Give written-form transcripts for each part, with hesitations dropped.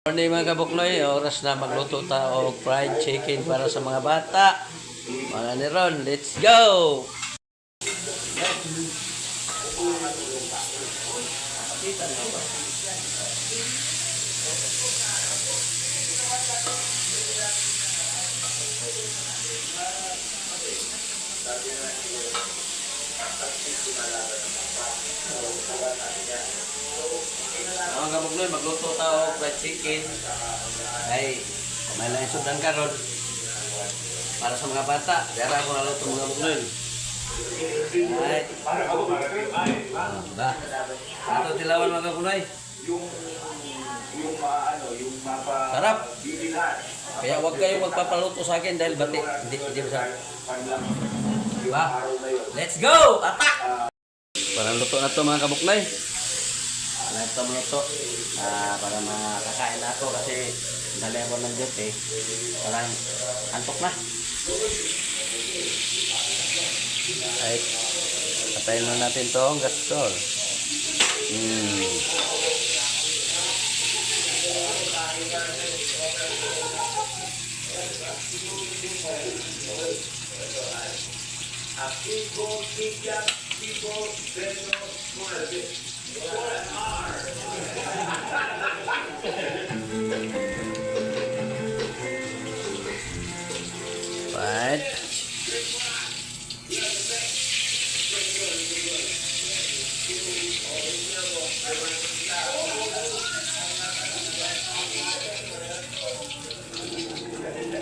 Morning mga kabuknoy, oras na magluto tayo og fried chicken para sa mga bata. Mga ni Ron, let's go! Mga kabuknoy, magluto tayo og fried chicken. Ay, may lang sudan karon para sa mga bata. Dara ako naluto mga kabuknoy. Ay, ba? Ato tilawan mga kabuknoy. Sarap. Kaya huwag kayong magpapaluto sa akin dahil bati. Hindi sa. Ba? Let's go! Attack! Parang luto na to mga kabuknoy. Ito mo ito para makakain na ako kasi nalebo ng duty parang antok na. Ay, patayin na natin itong gasol. Right.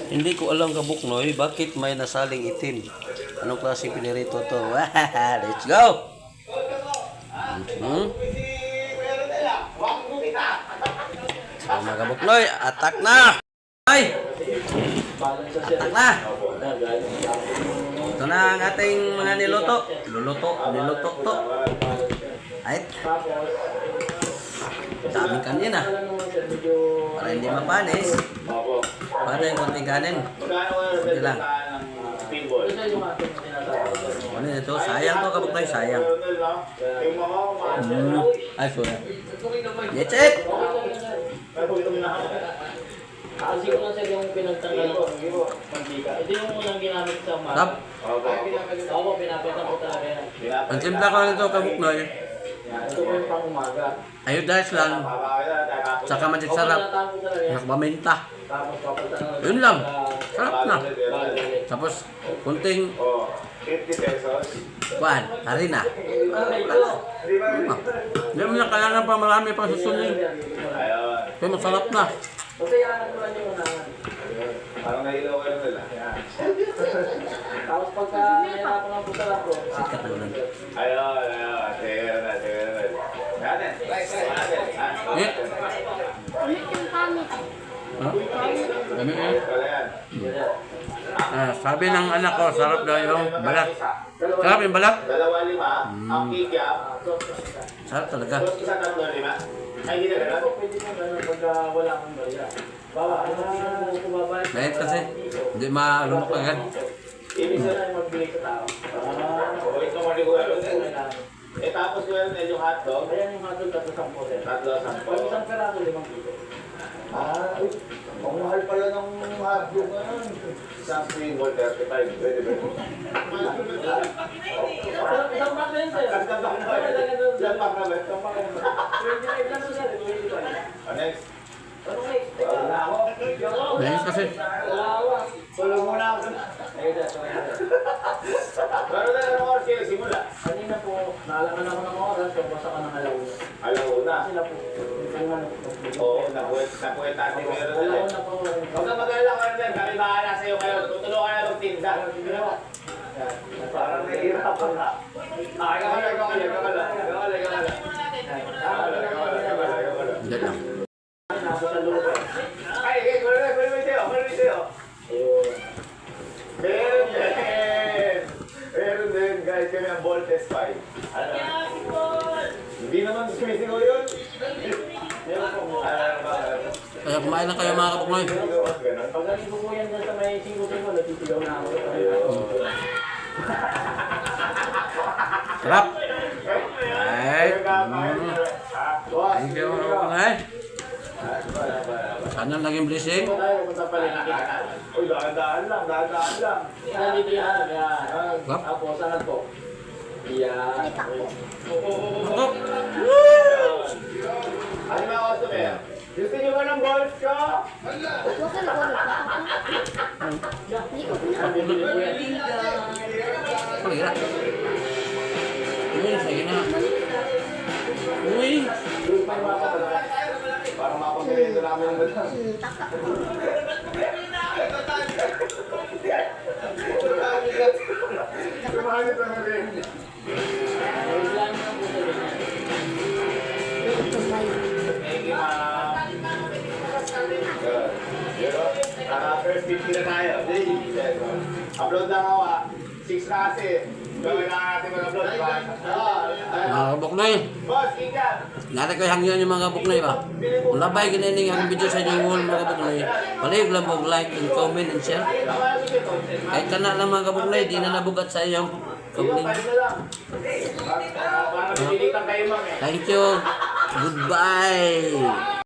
Hindi ko alam kabuknoy bakit may nasaling itim. Anong klase pinirito to? Let's go! So mga kabuknoy, attack na! Ay! Attack na! Ito na ang ating mga niluto. Niluto to. Ay! Daming kanin ah. Para hindi mapanis. Para yung konting kanin. Kunti lang. Ano ito? Sayang to kabuknoy, sayang. Ay, sorry. That's it! Kasi ko lang sir yung pinagtanggal ng mantika. Ito yung unang ginamit sa umaga. Sarap. Opo, pinapita ko talaga yan. Ang simpla ko nito kabuknoy. Ito po yung pang umaga. Ayudas lang. Saka magic sarap. Nakbaminta. Tapos papunta na. Yun lang. Sarap na. Tapos, kunting 50 pesos. kuan, harina. Hindi mo na kailangan pa marami pang susunin. Ayun. Kaya masarap na. Kasi yan ko lang yung unahan. Parang nailaw kayo nila. Tapos pagka nahirapan ang putal ako. Sikat na nun. Ayun. Sige na. Natin. Eh? Huh? Dami eh. Wala yan. Sabi ng anak ko, sarap daw yung balat. Sarap yung balat? 2.5. Ang kikya. Sarap talaga. Isa 3.5. Ay, hindi na gano'n. Pwede mo gano'n pagka wala kang baya. Bawa, ano yung kumabalik? Dahil kasi, hindi malumok agad. Ibig sila yung magbigay sa tao. Ito mo rin ko tapos meron din yung hotdog. Ayan yung hotdog tapos 10 sir. Tatlo, 10. Pag isang peraso, 5 kilo. Ang mahal pala ng hotdog ngayon. Isang single 35. Pwede ba? Isang pack na yun sir. Isang pack na ba? Isang pack na ba? 25 lang to sir. 25. Next. Ano next? Wala ako. Dahil kasi, Wala ako. Tulong muna ako. Ayun sir. Pero na ng oras kayo simula? Kanina po, naalaman ako ng oras, so basta ka ng alauna. Alauna. Sila po, yung ano, Oo, nakuwet natin meron na alauna na po. Huwag ka mag-alala ka rin, kami bahala sa'yo kayo. Tutulungan na magtinda. Parang nahihirapan na. Ikaw hindi lang. Nasa sa lupa. Ay, kunin mo sa'yo. Ayun. Meron din, guys, kami ang ball test 5. Hindi naman sumisigaw yun. Kaya kumain na kayo mga kabuknoy. Pag naligo ko yan dyan sa may singko-singko, natitigaw na ako. Sarap. Ay. Thank you mga kabuknoy. Sana naging blessing. Tayo pupunta palengke. Uy, dahan-dahan lang, dahan-dahan lang. Nandito yan. Yan. Wap. Tapos, saan po? Yan. Oh. Ano mga customer? Gusto niyo ba ng balls ko? Huwag ka na Bibili ko yan. Palirat. Uy, sige na. Uy. Para mapamilihan namin ng madam. Taka. Sumahagit lang rin. Wait lang na po sa ganyan. Thank you, ma'am. Good. Yun o. First 50 na tayo. Upload lang ako ah. 6 na kasi. Gawin lang natin mag-upload. Mga kabuknoy. Boss, Ika. Nata ko hangyon yung mga kabuknoy ba? Kung labay ginaning ang video sa inyong wall mga kabuknoy, palig lang mo like and comment and share. Kahit kana lang mga kabuknoy, di na nabugat sa iyong kabuknoy. Para pinilitan kayo, ma'am eh. Thank you. Goodbye.